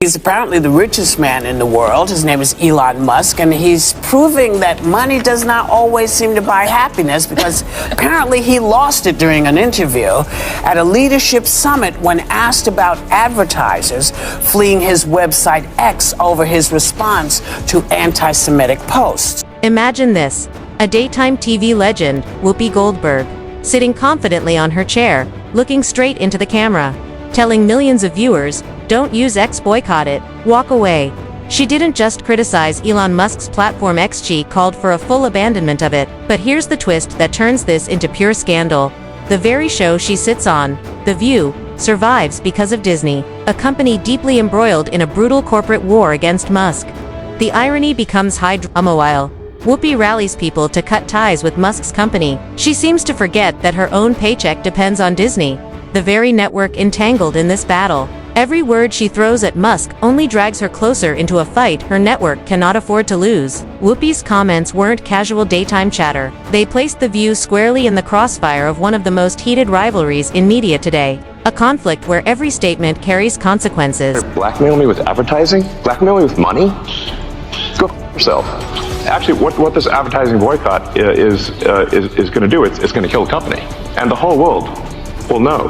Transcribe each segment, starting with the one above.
He's apparently the richest man in the world. His name is Elon Musk, and he's proving that money does not always seem to buy happiness, because apparently he lost it during an interview at a leadership summit when asked about advertisers fleeing his website X over his response to anti-Semitic posts. Imagine this: a daytime TV legend, Whoopi Goldberg, sitting confidently on her chair, looking straight into the camera, telling millions of viewers, "Don't use X, boycott it, walk away." She didn't just criticize Elon Musk's platform X, she called for a full abandonment of it. But here's the twist that turns this into pure scandal. The very show she sits on, The View, survives because of Disney, a company deeply embroiled in a brutal corporate war against Musk. The irony becomes high drama. While Whoopi rallies people to cut ties with Musk's company, she seems to forget that her own paycheck depends on Disney, the very network entangled in this battle. Every word she throws at Musk only drags her closer into a fight her network cannot afford to lose. Whoopi's comments weren't casual daytime chatter. They placed The View squarely in the crossfire of one of the most heated rivalries in media today, a conflict where every statement carries consequences. Blackmail me with advertising? Blackmail me with money? Go f yourself. Actually, what this advertising boycott is going to do, it's going to kill the company. And the whole world will know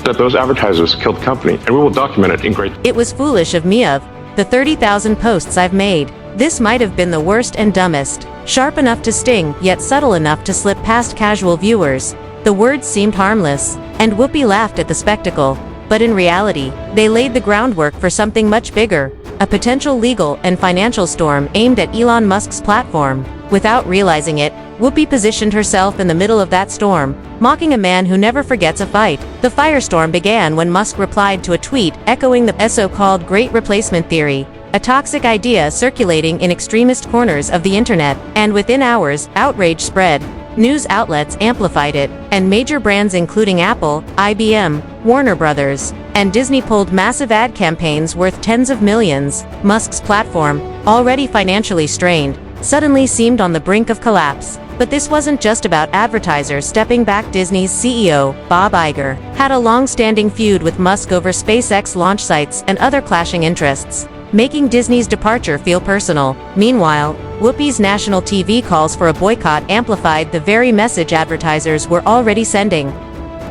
that those advertisers killed the company, and we will document it in great. It was foolish of me. Of the 30,000 posts I've made, this might have been the worst and dumbest. Sharp enough to sting, yet subtle enough to slip past casual viewers. The words seemed harmless, and Whoopi laughed at the spectacle. But in reality, they laid the groundwork for something much bigger, a potential legal and financial storm aimed at Elon Musk's platform. Without realizing it, Whoopi positioned herself in the middle of that storm, mocking a man who never forgets a fight. The firestorm began when Musk replied to a tweet echoing the so-called Great Replacement theory, a toxic idea circulating in extremist corners of the internet, and within hours, outrage spread. News outlets amplified it, and major brands including Apple, IBM, Warner Brothers, and Disney pulled massive ad campaigns worth tens of millions. Musk's platform, already financially strained, suddenly seemed on the brink of collapse. But this wasn't just about advertisers stepping back. Disney's CEO, Bob Iger, had a long-standing feud with Musk over SpaceX launch sites and other clashing interests, making Disney's departure feel personal. Meanwhile, Whoopi's national TV calls for a boycott amplified the very message advertisers were already sending.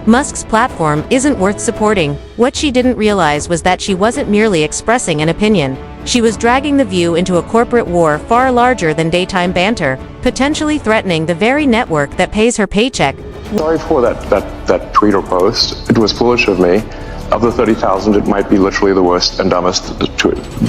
Musk's platform isn't worth supporting. What she didn't realize was that she wasn't merely expressing an opinion. She was dragging The View into a corporate war far larger than daytime banter, potentially threatening the very network that pays her paycheck. Sorry for that tweet or post. It was foolish of me. Of the 30,000, it might be literally the worst and dumbest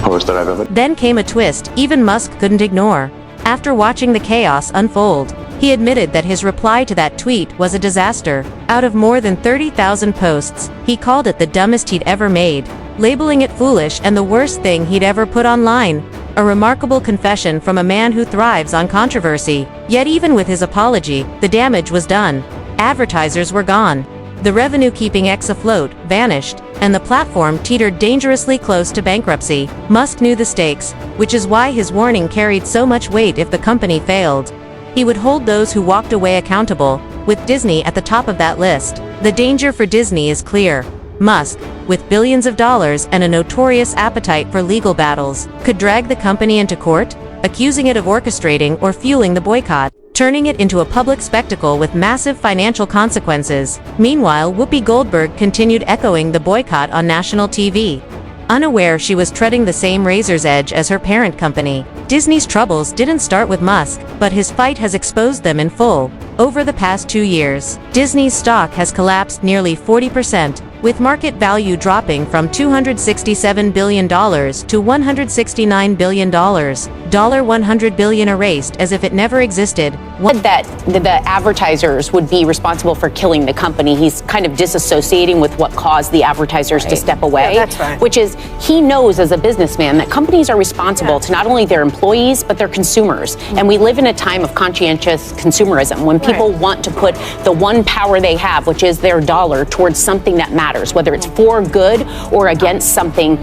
post that I've ever. Then came a twist even Musk couldn't ignore. After watching the chaos unfold, he admitted that his reply to that tweet was a disaster. Out of more than 30,000 posts, he called it the dumbest he'd ever made, labeling it foolish and the worst thing he'd ever put online. A remarkable confession from a man who thrives on controversy. Yet even with his apology, the damage was done. Advertisers were gone. The revenue keeping X afloat vanished, and the platform teetered dangerously close to bankruptcy. Musk knew the stakes, which is why his warning carried so much weight. If the company failed, he would hold those who walked away accountable, with Disney at the top of that list. The danger for Disney is clear. Musk, with billions of dollars and a notorious appetite for legal battles, could drag the company into court, accusing it of orchestrating or fueling the boycott, turning it into a public spectacle with massive financial consequences. Meanwhile, Whoopi Goldberg continued echoing the boycott on national TV, unaware she was treading the same razor's edge as her parent company. Disney's troubles didn't start with Musk, but his fight has exposed them in full. Over the past 2 years, Disney's stock has collapsed nearly 40%, with market value dropping from $267 billion to $169 billion, $100 billion erased as if it never existed. That the advertisers would be responsible for killing the company. He's kind of disassociating with what caused the advertisers to step away. Yeah, that's right. Which is, he knows as a businessman that companies are responsible to not only their employees, but their consumers. And we live in a time of conscientious consumerism, when people want to put the one power they have, which is their dollar, towards something that matters, whether it's for good or against something.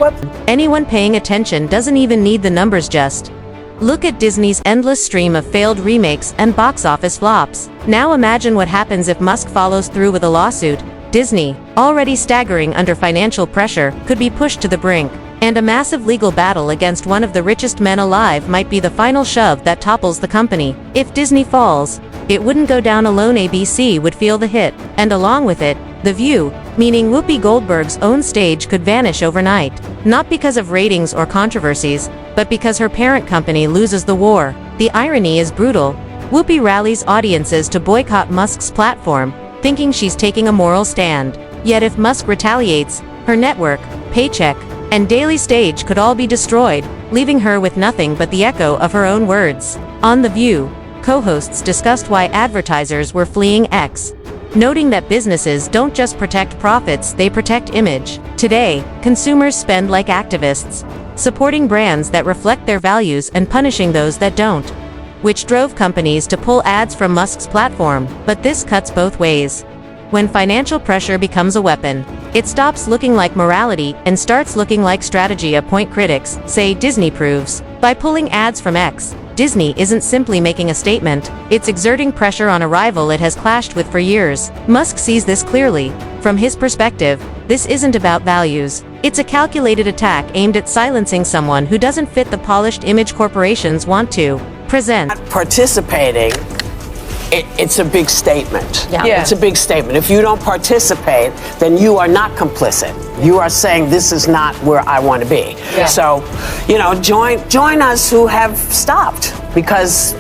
Anyone paying attention doesn't even need the numbers. Just look at Disney's endless stream of failed remakes and box office flops. Now imagine what happens if Musk follows through with a lawsuit. Disney, already staggering under financial pressure, could be pushed to the brink. And a massive legal battle against one of the richest men alive might be the final shove that topples the company. If Disney falls, it wouldn't go down alone. ABC would feel the hit, and along with it, The View, meaning Whoopi Goldberg's own stage could vanish overnight. Not because of ratings or controversies, but because her parent company loses the war. The irony is brutal. Whoopi rallies audiences to boycott Musk's platform, thinking she's taking a moral stand. Yet if Musk retaliates, her network, paycheck, and daily stage could all be destroyed, leaving her with nothing but the echo of her own words. On The View, co-hosts discussed why advertisers were fleeing X, noting that businesses don't just protect profits, they protect image. Today, consumers spend like activists, supporting brands that reflect their values and punishing those that don't, which drove companies to pull ads from Musk's platform. But this cuts both ways. When financial pressure becomes a weapon, it stops looking like morality and starts looking like strategy. A point critics say Disney proves. By pulling ads from X, Disney isn't simply making a statement, it's exerting pressure on a rival it has clashed with for years. Musk sees this clearly. From his perspective, this isn't about values. It's a calculated attack aimed at silencing someone who doesn't fit the polished image corporations want to present. Participating, it's a big statement. Yeah. It's a big statement. If you don't participate, then you are not complicit. You are saying this is not where I want to be. Yeah. So, join us who have stopped, because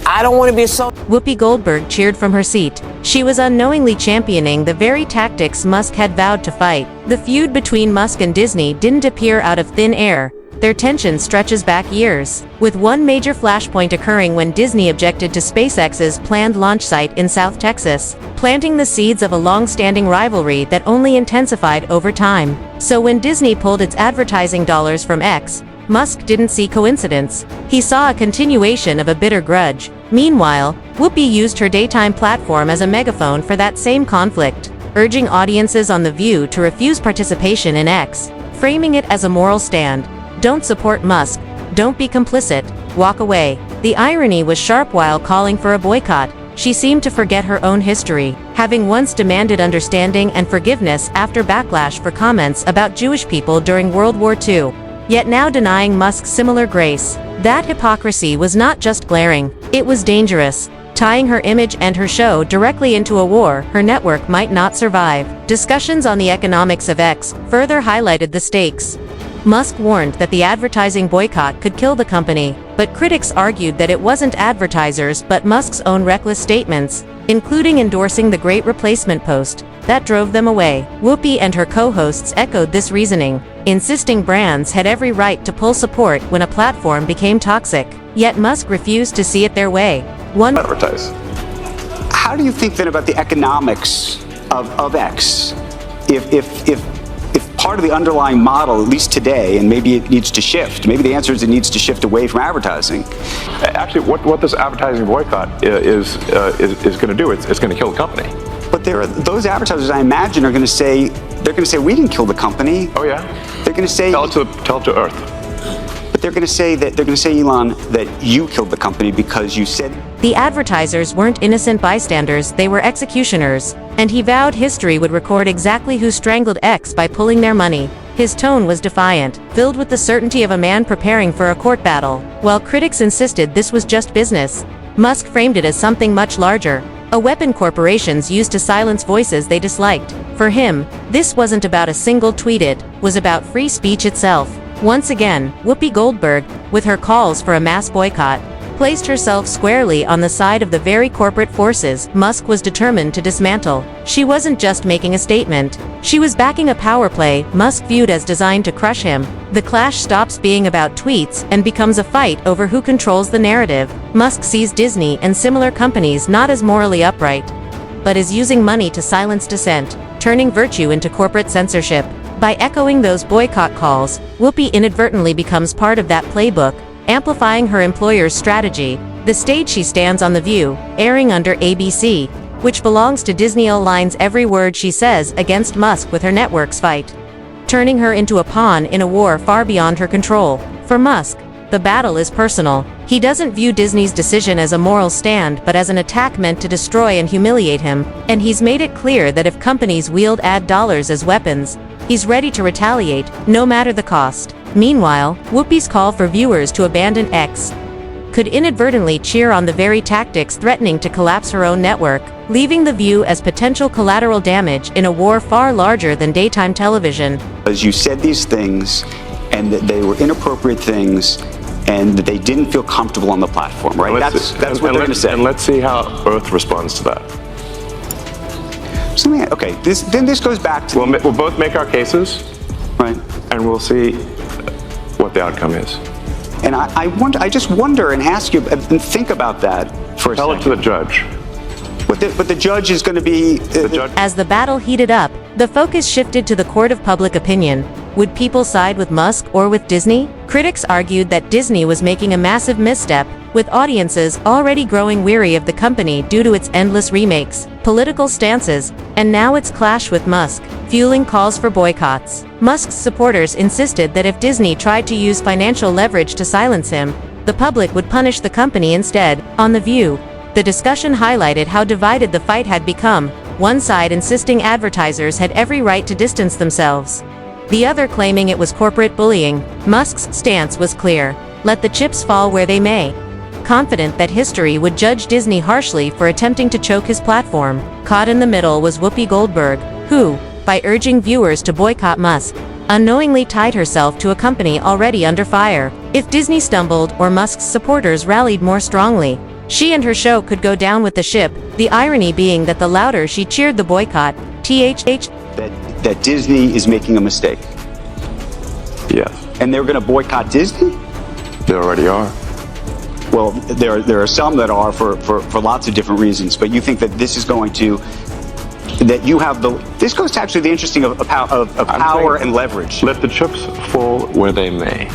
I don't want to be so. Whoopi Goldberg cheered from her seat. She was unknowingly championing the very tactics Musk had vowed to fight. The feud between Musk and Disney didn't appear out of thin air. Their tension stretches back years, with one major flashpoint occurring when Disney objected to SpaceX's planned launch site in South Texas, planting the seeds of a long-standing rivalry that only intensified over time. So when Disney pulled its advertising dollars from X, Musk didn't see coincidence. He saw a continuation of a bitter grudge. Meanwhile, Whoopi used her daytime platform as a megaphone for that same conflict, urging audiences on The View to refuse participation in X, framing it as a moral stand. Don't support Musk. Don't be complicit. Walk away. The irony was sharp. While calling for a boycott, she seemed to forget her own history, having once demanded understanding and forgiveness after backlash for comments about Jewish people during World War II. Yet now denying Musk similar grace. That hypocrisy was not just glaring, it was dangerous, tying her image and her show directly into a war her network might not survive. Discussions on the economics of X further highlighted the stakes. Musk warned that the advertising boycott could kill the company, but critics argued that it wasn't advertisers but Musk's own reckless statements, including endorsing the Great Replacement post, that drove them away. Whoopi and her co-hosts echoed this reasoning, insisting brands had every right to pull support when a platform became toxic. Yet Musk refused to see it their way. Advertise. How do you think then about the economics of X? If part of the underlying model, at least today, and maybe it needs to shift. Maybe the answer is it needs to shift away from advertising. Actually, what this advertising boycott is going to do, it's going to kill the company. But those advertisers, I imagine, are going to say, we didn't kill the company. Oh yeah. They're going to say, tell it to Earth. But they're going to say, Elon, that you killed the company because you said. The advertisers weren't innocent bystanders, they were executioners, and he vowed history would record exactly who strangled X by pulling their money. His tone was defiant, filled with the certainty of a man preparing for a court battle. While critics insisted this was just business, Musk framed it as something much larger, a weapon corporations used to silence voices they disliked. For him, this wasn't about a single tweet, it was about free speech itself. Once again, Whoopi Goldberg, with her calls for a mass boycott, placed herself squarely on the side of the very corporate forces Musk was determined to dismantle. She wasn't just making a statement, she was backing a power play Musk viewed as designed to crush him. The clash stops being about tweets and becomes a fight over who controls the narrative. Musk sees Disney and similar companies not as morally upright, but as using money to silence dissent, turning virtue into corporate censorship. By echoing those boycott calls, Whoopi inadvertently becomes part of that playbook, amplifying her employer's strategy. The stage she stands on The View, airing under ABC, which belongs to Disney, aligns every word she says against Musk with her network's fight, turning her into a pawn in a war far beyond her control. For Musk, the battle is personal. He doesn't view Disney's decision as a moral stand but as an attack meant to destroy and humiliate him, and he's made it clear that if companies wield ad dollars as weapons, He's ready to retaliate, no matter the cost. Meanwhile, Whoopi's call for viewers to abandon X could inadvertently cheer on the very tactics threatening to collapse her own network, leaving The View as potential collateral damage in a war far larger than daytime television. As you said these things, and that they were inappropriate things, and that they didn't feel comfortable on the platform, right? That's what they're going to say. And let's see how Earth responds to that. So, okay, this goes back to... We'll both make our cases, right, and we'll see what the outcome is. And I just wonder and ask you, and think about that for a second. Tell it to the judge. But the judge is going to be... As the battle heated up, the focus shifted to the court of public opinion. Would people side with Musk or with Disney? Critics argued that Disney was making a massive misstep, with audiences already growing weary of the company due to its endless remakes, political stances, and now its clash with Musk, fueling calls for boycotts. Musk's supporters insisted that if Disney tried to use financial leverage to silence him, the public would punish the company instead. On The View, the discussion highlighted how divided the fight had become, one side insisting advertisers had every right to distance themselves, the other claiming it was corporate bullying. Musk's stance was clear: let the chips fall where they may. Confident that history would judge Disney harshly for attempting to choke his platform. Caught in the middle was Whoopi Goldberg, who, by urging viewers to boycott Musk, unknowingly tied herself to a company already under fire. If Disney stumbled or Musk's supporters rallied more strongly, she and her show could go down with the ship, the irony being that the louder she cheered the boycott, that Disney is making a mistake. Yes. And they're going to boycott Disney? They already are. Well, there are some that are for lots of different reasons, but you think that this is going to, that you have this goes to actually the interesting of power and leverage. Let the chips fall where they may.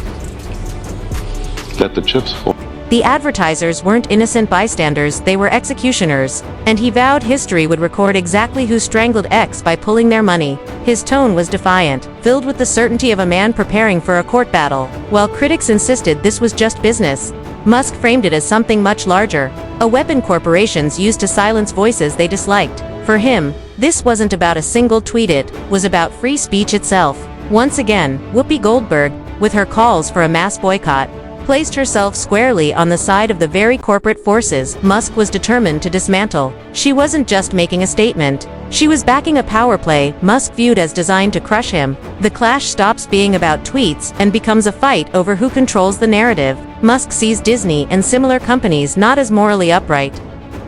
Let the chips fall. The advertisers weren't innocent bystanders, they were executioners, and he vowed history would record exactly who strangled X by pulling their money. His tone was defiant, filled with the certainty of a man preparing for a court battle. While critics insisted this was just business, Musk framed it as something much larger, a weapon corporations used to silence voices they disliked. For him, this wasn't about a single tweet, it was about free speech itself. Once again, Whoopi Goldberg, with her calls for a mass boycott, placed herself squarely on the side of the very corporate forces Musk was determined to dismantle. She wasn't just making a statement. She was backing a power play Musk viewed as designed to crush him. The clash stops being about tweets and becomes a fight over who controls the narrative. Musk sees Disney and similar companies not as morally upright,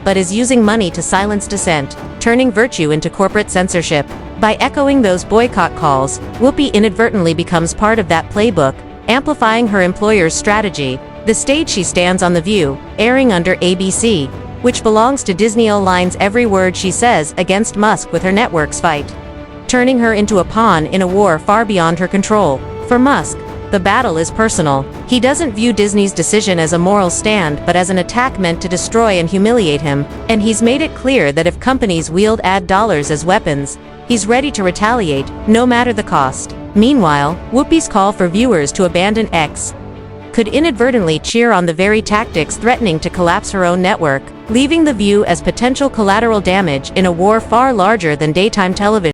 but as using money to silence dissent, turning virtue into corporate censorship. By echoing those boycott calls, Whoopi inadvertently becomes part of that playbook, amplifying her employer's strategy. The stage she stands on The View, airing under ABC, which belongs to Disney, aligns every word she says against Musk with her network's fight, turning her into a pawn in a war far beyond her control. For Musk, the battle is personal. He doesn't view Disney's decision as a moral stand but as an attack meant to destroy and humiliate him, and he's made it clear that if companies wield ad dollars as weapons, he's ready to retaliate, no matter the cost. Meanwhile, Whoopi's call for viewers to abandon X could inadvertently cheer on the very tactics threatening to collapse her own network, leaving The View as potential collateral damage in a war far larger than daytime television.